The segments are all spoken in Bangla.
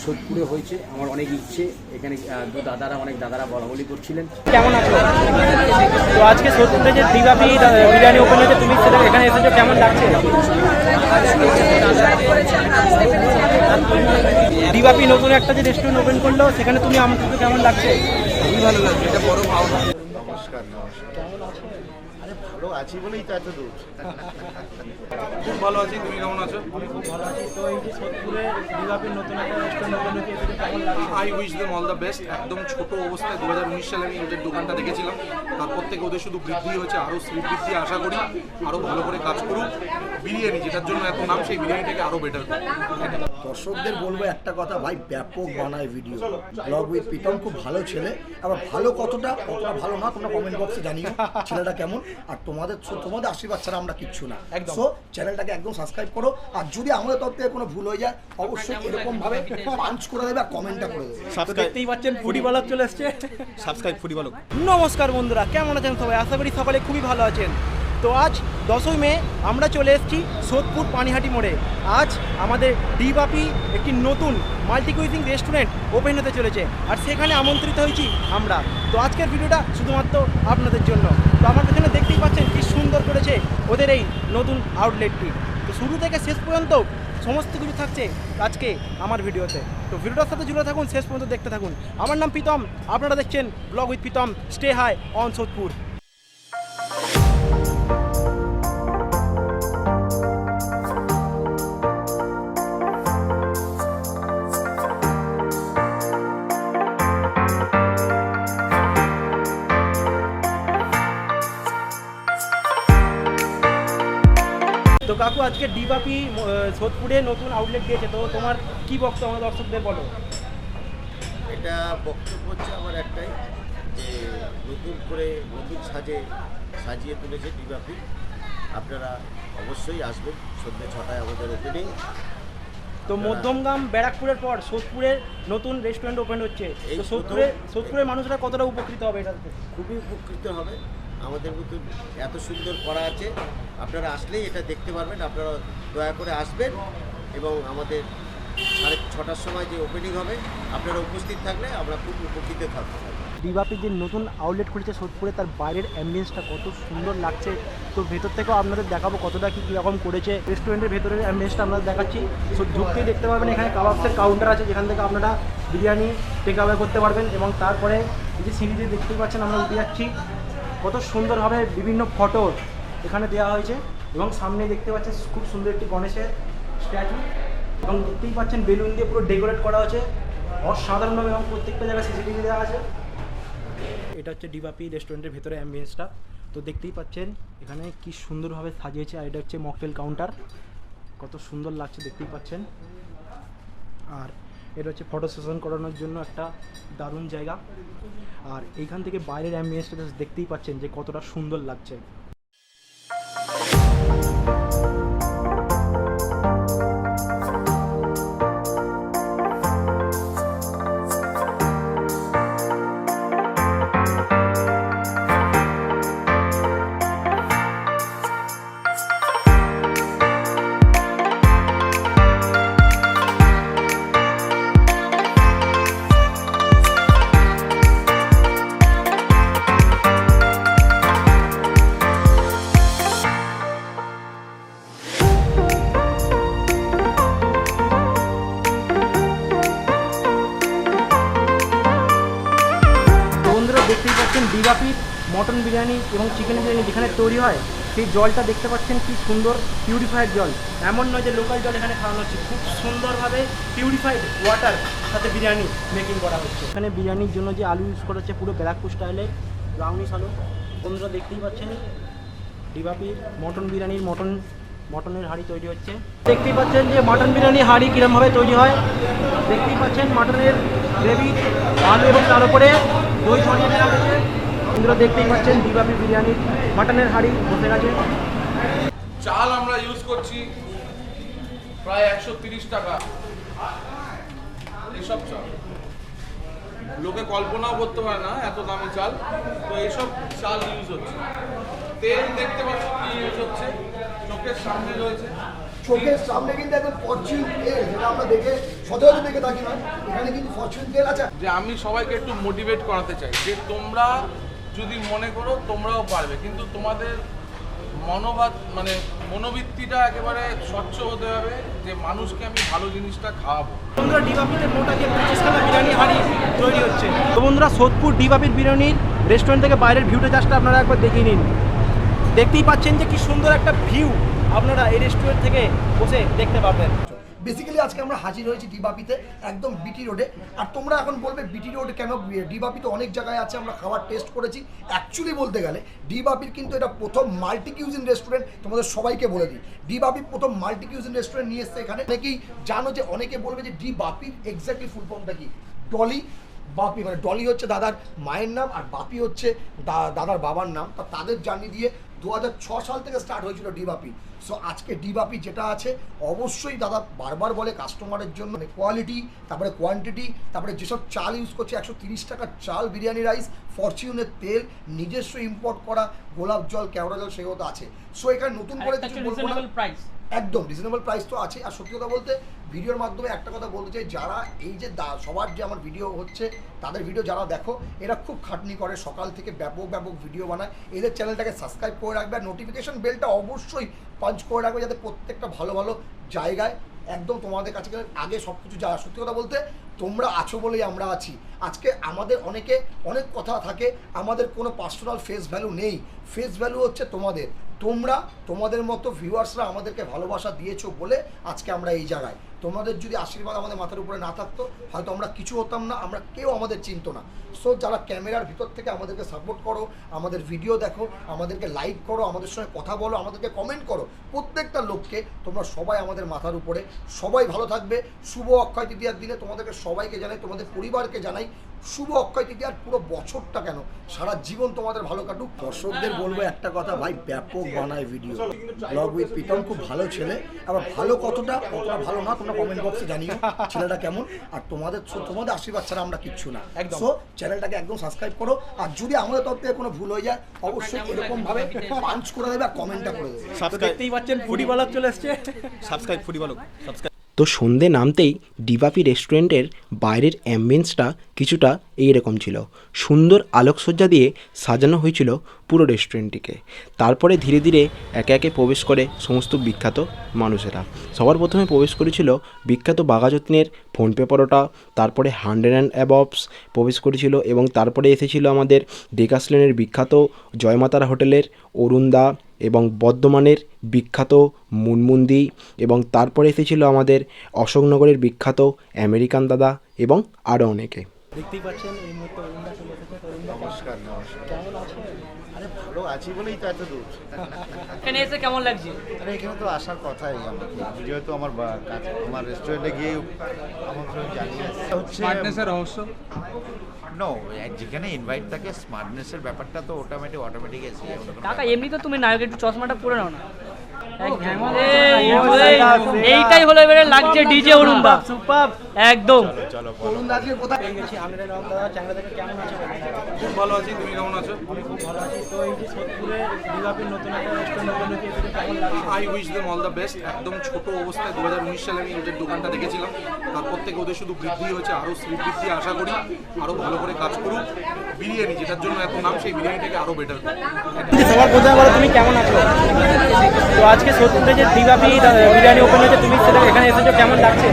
সোদপুরে হয়েছে। আমার অনেক ইচ্ছে, এখানে অনেক দাদারা বলা বলি করছিলেন। কেমন আছো? তো আজকে সোদপুরে যে দিবাপি বিরিয়ানি ওপেন হয়েছে, তুমি সেটা এখানে এসেছো, কেমন লাগছে? দিবাপি নতুন একটা যে রেস্টুরেন্ট ওপেন করলো, সেখানে তুমি আমাকে কেমন লাগছে? খুবই ভালো লাগছে, এটা বড় ভাবনা। নমস্কার। আরে ভালো আছি বলেই তো এত দূর। খুব ভালো আছি, তুমি কেমন আছো? আমি খুব ভালো আছি। তো এই যে সোদপুরে দিবাপির নতুন একটা রেস্টুরেন্ট ওপেন হয়েছে, এসেছো, কেমন লাগছে? I wish them all the best. একদম ছোট অবস্থায় 2019 সালে আমি ওদের দোকানটা দেখেছিলাম, তারপর থেকে ওদের শুধু বৃদ্ধি হয়েছে, আরও বৃদ্ধি আশা করি আরও ভালো করে কাজ করুক। বিরিয়ানি যেটার জন্য এত নাম, সেই বিরিয়ানিটাকে আরও বেটার করুক। দর্শকদের বলবো একটা কথা, ভাই ব্যাপক বানায় ভিডিও। ব্লগ উইথ প্রীতম খুব ভালো ছেলে, আবার ভালো কতটা ভালো না তোমরা কমেন্ট বক্সে জানিও ছেলেটা কেমন। আর তোমাদের আশীর্বাদ ছাড়া আমরা কিচ্ছু না। সো চ্যানেলটাকে একদম সাবস্ক্রাইব করো, আর যদি আমাদের তরফ থেকে কোনো ভুল হয়ে যায় অবশ্যই এরকম ভাবে পাঞ্চ করে দেবে আর কমেন্টটা করে দেবে। দেখতেই পাচ্ছেন ফুডি বালক চলে এসছে। সাবস্ক্রাইব ফুডি বালক। নমস্কার বন্ধুরা, কেমন আছেন সবাই? আশা করি সকালে খুবই ভালো আছেন। তো আজ 10ই মে আমরা চলে এসেছি সোদপুর পানিহাটি মোড়ে। আজ আমাদের দিবাপি একটি নতুন মাল্টি কুইজিং রেস্টুরেন্ট ওপেন হতে চলেছে, আর সেখানে আমন্ত্রিত হয়েছি আমরা। তো আজকের ভিডিওটা শুধুমাত্র আপনাদের জন্য। তো আমার এখানে দেখতেই পাচ্ছেন কি সুন্দর করেছে ওদের এই নতুন আউটলেটটি। তো শুরু থেকে শেষ পর্যন্ত সমস্ত কিছু থাকছে আজকে আমার ভিডিওতে। তো ভিডিওটার সাথে জুড়ে থাকুন, শেষ পর্যন্ত দেখতে থাকুন। আমার নাম প্রীতম, আপনারা দেখছেন blog with Pritam. Stay high on Sodepur. তো কাকু, আজকে দিবাপি সোদপুরে নতুন আউটলেট দিয়েছে, তো তোমার কি বক্তব্য আমার দর্শকদের বলো? এটা বক্তব্য হচ্ছে আমার একটাই, যে নতুন করে নতুন সাজিয়ে তুলেছে দিবাপি। আপনারা অবশ্যই আসবেন, সন্ধ্যে 6টায় আমাদের ওপেনিং। তো মধ্যমগ্রাম ব্যারাকপুরের পর সোদপুরের নতুন রেস্টুরেন্ট ওপেন হচ্ছে। তো সোদপুরের মানুষরা কতটা উপকৃত হবে এটাতে? খুবই উপকৃত হবে। আমাদের মতন এত সুন্দর করা আছে, আপনারা আসলেই এটা দেখতে পারবেন। আপনারা দয়া করে আসবেন এবং আমাদের 6:30টার সময় যে ওপেনিং হবে আপনারা উপস্থিত থাকলে আমরা খুব উপকৃত থাকবো। দিবাপির যে নতুন আউটলেট খুলেছে সোদপুরে, তার বাইরের অ্যাম্বিয়েন্সটা কত সুন্দর লাগছে। তো ভেতর থেকেও আপনাদের দেখাবো কতটা কীরকম করেছে। রেস্টুরেন্টের ভেতরের অ্যাম্বিয়েন্সটা আপনাদের দেখাচ্ছি। সো ঢুকতেই দেখতে পারবেন এখানে কাবাবসের কাউন্টার আছে, যেখান থেকে আপনারা বিরিয়ানি টেক অ্যাওয়ে করতে পারবেন। এবং তারপরে এই যে সিঁড়িতে দেখতেই পাচ্ছেন আমরা উঠে যাচ্ছি, কত সুন্দরভাবে বিভিন্ন ফটো এখানে দেওয়া হয়েছে। এবং সামনে দেখতে পাচ্ছেন খুব সুন্দর একটি গণেশের স্ট্যাচু, এবং দেখতেই পাচ্ছেন বেলুন দিয়ে পুরো ডেকোরেট করা হয়েছে অসাধারণভাবে, এবং প্রত্যেকটা জায়গায় সিসিটিভি দেওয়া আছে। এটা হচ্ছে দিবাপি রেস্টুরেন্টের ভেতরে অ্যাম্বিয়েন্সটা। তো দেখতেই পাচ্ছেন এখানে কি সুন্দরভাবে সাজিয়েছে। আর এটা হচ্ছে মকটেল কাউন্টার, কত সুন্দর লাগছে দেখতেই পাচ্ছেন। আর এটা হচ্ছে ফটো সেশন করানোর জন্য একটা দারুণ জায়গা। আর এইখান থেকে বাইরের অ্যাম্বিয়েন্সটা দেখতেই পাচ্ছেন যে কতটা সুন্দর লাগছে। দেখতেই পাচ্ছেন দিবাপির মটন বিরিয়ানি এবং চিকেন বিরিয়ানি যেখানে তৈরি হয়, সেই জলটা দেখতে পাচ্ছেন কি সুন্দর পিউরিফাইড জল। এমন নয় যে লোকাল জল এখানে খাওয়ানো হচ্ছে, খুব সুন্দরভাবে পিউরিফাইড ওয়াটার সাথে বিরিয়ানি মেকিং করা হচ্ছে। এখানে বিরিয়ানির জন্য যে আলু ইউজ করা হচ্ছে পুরো ব্যারাকপুর স্টাইলে ব্রাউনিশ আলু। বন্ধুরা দেখতেই পাচ্ছেন দিবাপির মটন বিরিয়ানির মটনের হাঁড়ি তৈরি হচ্ছে। দেখতেই পাচ্ছেন যে মটন বিরিয়ানি হাঁড়ি কীরকমভাবে তৈরি হয়। দেখতেই পাচ্ছেন মটনের গ্রেভি, আলু এবং তার উপরে দই ছড়িয়ে দেওয়া হয়েছে। বন্ধুরা দেখতেই পাচ্ছেন দিবাপি বিরিয়ানির মাটনের হাঁড়ি বসে গেছে। চাল আমরা ইউজ করছি প্রায় 130 টাকা। এইসব চাল লোকে কল্পনাও করতে পারে না, এত দামি চাল। তো এইসব চাল ইউজ হচ্ছে। তেল দেখতে পাচ্ছেন কি ইউজ হচ্ছে, চোখের সামনে রয়েছে। চোখের সামনে কিন্তু একদম ফরচুন তেল, যেটা আমরা দেখে সচরাচর দেখে থাকি না, এখানে কিন্তু ফরচুন তেল আছে। যে আমি সবাইকে একটু মোটিভেট করাতে চাই যে তোমরা যদি মনে করো তোমরাও পারবে, কিন্তু তোমাদের মনোবৃত্তিটা একেবারে স্বচ্ছ হতে হবে যে মানুষকে আমি ভালো জিনিসটা খাওয়াবো। বন্ধুরা ডিবাপিতে মোটা দিয়ে 25খানা বিরিয়ানি হাঁড়ি তৈরি হচ্ছে। তো বন্ধুরা সোদপুর ডিবাপির বিরিয়ানির রেস্টুরেন্ট থেকে বাইরের ভিউটা জাস্ট আপনারা একবার দেখে নিন। দেখতেই পাচ্ছেন যে কি সুন্দর একটা ভিউ আপনারা এই রেস্টুরেন্ট থেকে বসে দেখতে পাবেন। বেসিক্যালি আজকে আমরা হাজির হয়েছি ডিবাপিতে, একদম বিটি রোডে। আর তোমরা এখন বলবে বিটি রোড কেন? ডিবাপিতে অনেক জায়গায় আছে, আমরা খাবার টেস্ট করেছি। অ্যাকচুয়ালি বলতে গেলে ডিবাপির কিন্তু এটা প্রথম মাল্টি কিউজিন রেস্টুরেন্ট। তোমাদের সবাইকে বলে দিই, ডিবাপির প্রথম মাল্টি কিউজিন রেস্টুরেন্ট নিয়ে এসছে এখানে। অনেকেই জানো যে অনেকে বলবে যে ডিবাপির এক্স্যাক্টলি ফুল ফর্মটা কি? ডলি বাপি, মানে ডলি হচ্ছে দাদার মায়ের নাম আর বাপি হচ্ছে দাদার বাবার নাম। তা তাদের জার্নি দিয়ে 2006 সাল থেকে স্টার্ট হয়েছিল ডিবাপি। সো আজকে ডিবাপি যেটা আছে, অবশ্যই দাদা বারবার বলে কাস্টমারের জন্য কোয়ালিটি, তারপরে কোয়ান্টিটি, তারপরে যেসব চাল ইউজ করছে 130 টাকার চাল, বিরিয়ানি রাইস, ফরচুনের তেল, নিজস্ব ইম্পোর্ট করা গোলাপ জল, কেওড়া জল, সেগুলো তো আছে। সো এখানে নতুন করে কিছু বলবো না, একদম রিজনেবল প্রাইস তো আছে। আর সত্যি কথা বলতে ভিডিওর মাধ্যমে একটা কথা বলতে চাই, যারা এই যে সবার যে আমার ভিডিও হচ্ছে তাদের ভিডিও যারা দেখো, এরা খুব খাটনি করে, সকাল থেকে ব্যাপক ভিডিও বানায়। এদের চ্যানেলটাকে সাবস্ক্রাইব করে রাখবে আর নোটিফিকেশন বেলটা অবশ্যই পাঞ্চ করে রাখবে, যাতে প্রত্যেকটা ভালো জায়গায় একদম তোমাদের কাছে আগে সব কিছু যাওয়া। সত্যি কথা বলতে তোমরা আছো বলেই আমরা আছি। আজকে আমাদের অনেক কথা থাকে, আমাদের কোনো পার্সোনাল ফেস ভ্যালু নেই। ফেস ভ্যালু হচ্ছে তোমাদের মতো ভিউয়ার্সরা আমাদেরকে ভালোবাসা দিয়েছো বলে আজকে আমরা এই জায়গায়। তোমাদের যদি আশীর্বাদ আমাদের মাথার উপরে না থাকতো, হয়তো আমরা কিছু হতাম না, আমরা কেউ আমাদের চিনতো না। সো যারা ক্যামেরার ভিতর থেকে আমাদেরকে সাপোর্ট করো, আমাদের ভিডিও দেখো, আমাদেরকে লাইক করো, আমাদের সঙ্গে কথা বলো, আমাদেরকে কমেন্ট করো, প্রত্যেকটা লোককে তোমরা সবাই আমাদের মাথার উপরে। সবাই ভালো থাকবে। শুভ অক্ষয় তৃতীয়ার দিনে তোমাদেরকে সবাইকে জানাই, তোমাদের পরিবারকে জানাই শুভ অক্ষয় তৃতীয়ার। পুরো বছরটা কেন, সারা জীবন তোমাদের ভালো কাটুক। দর্শকদের বলবো একটা কথা, ভাই ব্যাপক বানায় ভিডিও। ব্লগ উইথ প্রীতম খুব ভালো ছেলে, আবার ভালো কতটা ভালো না তোমরা কমেন্ট বক্সে জানিও ছেলেটা কেমন। আর তোমাদের আশীর্বাদ ছাড়া আমরা কিচ্ছু না। সো চ্যানেলটাকে একদম সাবস্ক্রাইব করো। আর যদি আমাদের তরফ থেকে কোনো ভুল হয়ে যায়, অবশ্যই এরকম ভাবে পাঞ্চ করে দেবে আর কমেন্টটা করে দেবে। দেখতেই পাচ্ছেন ফুডি বালক চলে এসছে। সাবস্ক্রাইব ফুডি বালক সাবস্ক্রাইব। তো সন্ধে নামতেই ডিবাপি রেস্টুরেন্টের বাইরের অ্যাম্বিয়েন্সটা কিছুটা এইরকম ছিল। সুন্দর আলোকসজ্জা দিয়ে সাজানো হয়েছিল পুরো রেস্টুরেন্টটিকে। তারপরে ধীরে ধীরে একে একে প্রবেশ করে সমস্ত বিখ্যাত মানুষেরা। সবার প্রথমে প্রবেশ করেছিল বিখ্যাত বাঘাযতীনের ফোনপে পরোটা, তারপরে 100 অ্যান্ড অ্যাবভস প্রবেশ করেছিল, এবং তারপরে এসেছিল আমাদের ডেকাস লেনের বিখ্যাত জয়মাতারা হোটেলের অরুণদা, এবং বর্ধমানের বিখ্যাত মুনমুন্দি, এবং তারপরে এসেছিল আমাদের অশোকনগরের বিখ্যাত আমেরিকান দাদা, এবং আরও অনেকে। দেখতেই পাচ্ছেন এই মুহূর্তে অরুণদা চলে এসেছে। নমস্কার। কেমন আছেন? আরে ভালো আছি বলেই তো এত দূর। এখানে এসে কেমন লাগছে? আরে এখানে তো আসার কথাই, যেহেতু আমার রেস্টুরেন্টে গিয়ে আমন্ত্রণ জানিয়ে হচ্ছে স্মার্টনেসের রহস্য। নো, যেখানে ইনভাইট থাকে স্মার্টনেসের ব্যাপারটা তো অটোমেটিক এসে যায়। কাকা এমনি তো তুমি নায়ক, একটু চশমাটা পরে নাও না। এইটাই হলো এবারে লাগছে ডিজে অরুণদা। সুপার একদম। চলো অরুণদা আজকে কোথায় গেছি আমরা দাদা চ্যানেল থেকে। কেমন আছো? খুব ভালো আছি, তুমি কেমন আছো? আমি খুব ভালো আছি। তো এই যে সোদপুরে ডিবাপির নতুন একটা রেস্টুরেন্ট ওপেন হয়েছে, এটা কেমন লাগছে? I wish them all the best. একদম ছোট অবস্থায় 2019 সালে আমি ওদের দোকানটা দেখেছিলাম, তারপর থেকে ওদের শুধু বৃদ্ধি হয়েছে, আরও বৃদ্ধি আশা করি, আরও ভালো করে কাজ করুক। বিরিয়ানি যেটার জন্য এত নাম, সেই বিরিয়ানিটাকে আরও বেটার করুক। সবার প্রথমে বলো তুমি কেমন আছো? তো আজকে সোদপুরে যে ডিবাপি বিরিয়ানি ওপেন হয়েছে, তুমি সেটা এখানে এসেছো, কেমন লাগছে?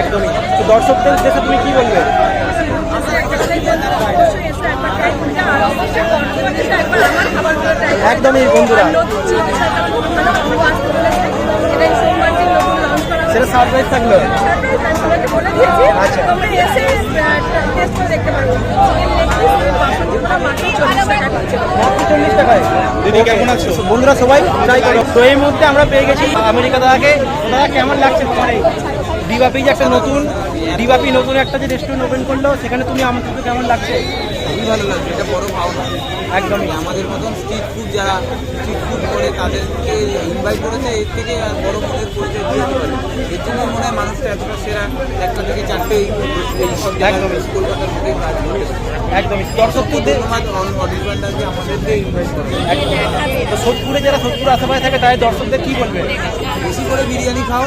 একদমই। তো দর্শকদের উদ্দেশ্যে তুমি কি বলবে? একদমই বন্ধুরা, সেটা সারপ্রাইজ থাকলো। আচ্ছা, মাত্র 40 টাকায়। দিদি কেমন আছো? বন্ধুরা সবাই ট্রাই করো। তো এই মুহূর্তে আমরা পেয়ে গেছি আমেরিকা দাদাকে। দাদা কেমন লাগছে তোমার এই ডিবাপি যে একটা নতুন একটা যে রেস্টুরেন্ট ওপেন করলো, সেখানে তুমি আমন্ত্রিত, কেমন লাগছে? খুবই ভালো লাগছে, এটা বড় পাওনা। একদমই। আমাদের মতন স্ট্রিট ফুড যারা স্ট্রিট ফুড করে তাদেরকে ইনভাইট করেছে, এর থেকে আর বড় ফুডের পরিচয় দিতে পারে। এর জন্য মনে হয় মানুষটা এতটা সেরা 1টা থেকে 4টে এই সব জায়গায় কলকাতার মধ্যে কাজ করে একদমই দর্শকদের ধন্যবাদ অনির্বাণদাকে আমাদেরকে ইনভাইট করে। তো সোদপুরে যারা সোদপুর আশেপাশে থাকে তাই দর্শকদের কি বলবে? বেশি করে বিরিয়ানি খাও,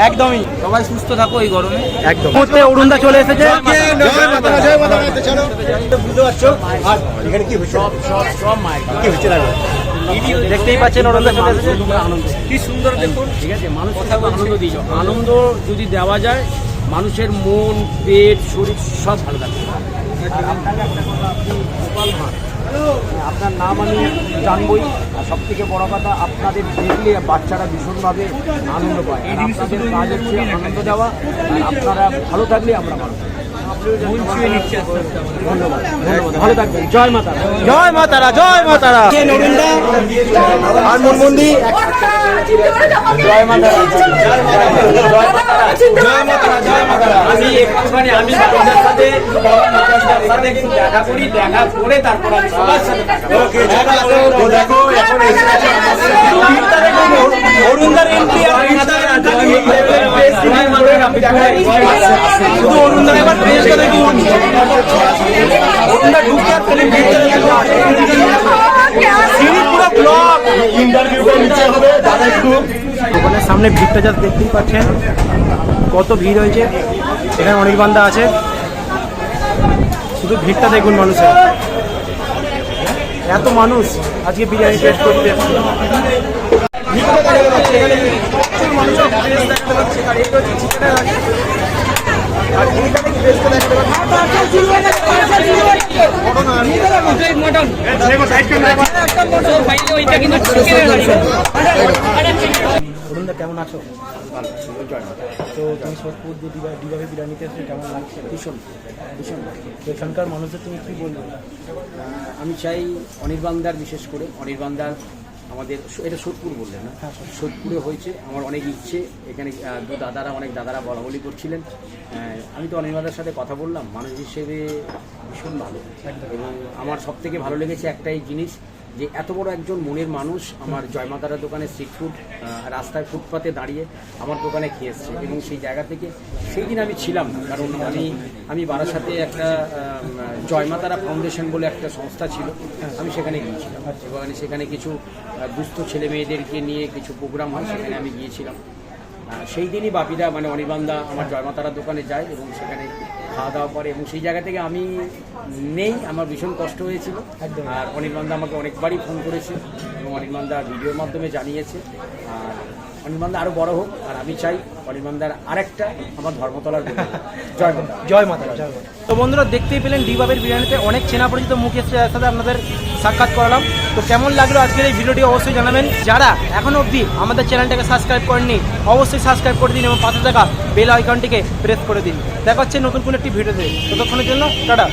একদমই সবাই সুস্থ থাকো এই গরমে। একদম মুহূর্তে অরুণদা চলে এসেছে। বুঝতে পারছো আর এখানে কি হচ্ছে? সব মায়ের কি হচ্ছে দেখো, দেখতেই পাচ্ছেন অরুণদা চলে এসেছে। আনন্দ কি সুন্দর দেখুন, ঠিক আছে, মানুষ আনন্দ দিই, আনন্দ যদি দেওয়া যায় মানুষের মন পেট শরীর সব ভালো থাকে। আর আপনাকে একটা কথা, আপনি গোপাল ভাঁড়, আপনার নাম আমি জানবই, আর সব থেকে বড় কথা আপনাদের দেখলে বাচ্চারা ভীষণভাবে আনন্দ পায়। আর আপনাদের কাজ হচ্ছে আনন্দ দেওয়া, আর আপনারা ভালো থাকলে আমরা ভালো থাকবো। ধন্যবাদ, ধন্যবাদ, ভালো থাকবেন। জয় মাতা, জয় মা তারা, জয় মা তারা। অরুণদা আর মনমন্দি, জয় মাতা, জয় মাতা, জয় মাতা। আমি একটুখানি আমি আপনাদের সাথে একটু দেখা করি, দেখা করে তারপর আমি সবার সাথে দেখো এখন অরুণদার এন্ট্রি আর শুধু অরুণদার এবার প্রেসটা দেখুন, অরুণদা ঢুকে আর খালি সিঁড়ি পুরো ব্লক। ইন্টারভিউ নিচে হবে দাদা একটু। দোকানের সামনে ভিড়টা যা দেখতেই পাচ্ছেন, কত ভিড় হয়েছে। এখানে অনির্বাণদা আছে, শুধু ভিড়টা দেখুন মানুষের, এত মানুষ আজকে বিরিয়ানি টেস্ট করতে এসেছে। অরুণদা কেমন আছো? তো তুমি সোদপুর যে ডিবাভি বিরিয়ানিতে এসে কেমন লাগছে? ভীষণ ভীষণ। তো এখানকার মানুষদের তুমি কি বলবে? আমি চাই অনির্বাণদার, বিশেষ করে অনির্বাণদার, আমাদের এটা সোদপুর বললেন না, সোদপুরে হয়েছে। আমার অনেক ইচ্ছে, এখানে অনেক দাদারা বলা বলি করছিলেন। আমি তো অনির্বাণদার সাথে কথা বললাম, মানুষ হিসেবে ভীষণ ভালো। এবং আমার সব থেকে ভালো লেগেছে একটাই জিনিস, যে এত বড় একজন মনের মানুষ আমার জয়মাতারা দোকানে স্ট্রিট ফুড রাস্তায় ফুটপাতে দাঁড়িয়ে আমার দোকানে খেয়ে এসছে। এবং সেই জায়গা থেকে সেই দিন আমি ছিলাম না, কারণ আমি বারাসাতে একটা জয়মাতারা ফাউন্ডেশন বলে একটা সংস্থা ছিল, আমি সেখানে গিয়েছিলাম। এবং সেখানে কিছু দুস্থ ছেলে মেয়েদেরকে নিয়ে কিছু প্রোগ্রাম হয়, সেখানে আমি গিয়েছিলাম। সেই দিনই বাপিদা মানে অনির্বাণদা আমার জয়মাতারা দোকানে যায় এবং সেখানে খাওয়া দাওয়া করে। এবং সেই জায়গা থেকে আমি নেই, আমার ভীষণ কষ্ট হয়েছিল। আর অনির্বাণদা আমাকে অনেকবারই ফোন করেছে এবং অনির্বাণদা ভিডিওর মাধ্যমে জানিয়েছে। আর অনির্বাণদা আরও বড় হোক, আর আমি চাই অনির্বাণদার আরেকটা আমার ধর্মতলার জয় মাতা, জয় মাতা, জয় মাতা। তো বন্ধুরা দেখতেই পেলেন ডিবাবের বিরিয়ানিতে অনেক চেনা পরিচিত মুখ এসেছে, যার সাথে আপনাদের সাক্ষাৎ করালাম। তো কেমন লাগলো আজকের এই ভিডিওটি অবশ্যই জানাবেন। যারা এখনো অবধি আমাদের চ্যানেলটাকে সাবস্ক্রাইব করেননি অবশ্যই সাবস্ক্রাইব করে দিন এবং পাশে থাকা বেল আইকনটিকে প্রেস করে দিন। দেখা হচ্ছে নতুন কোনো একটি ভিডিওতে, ততক্ষণের জন্য টাটা।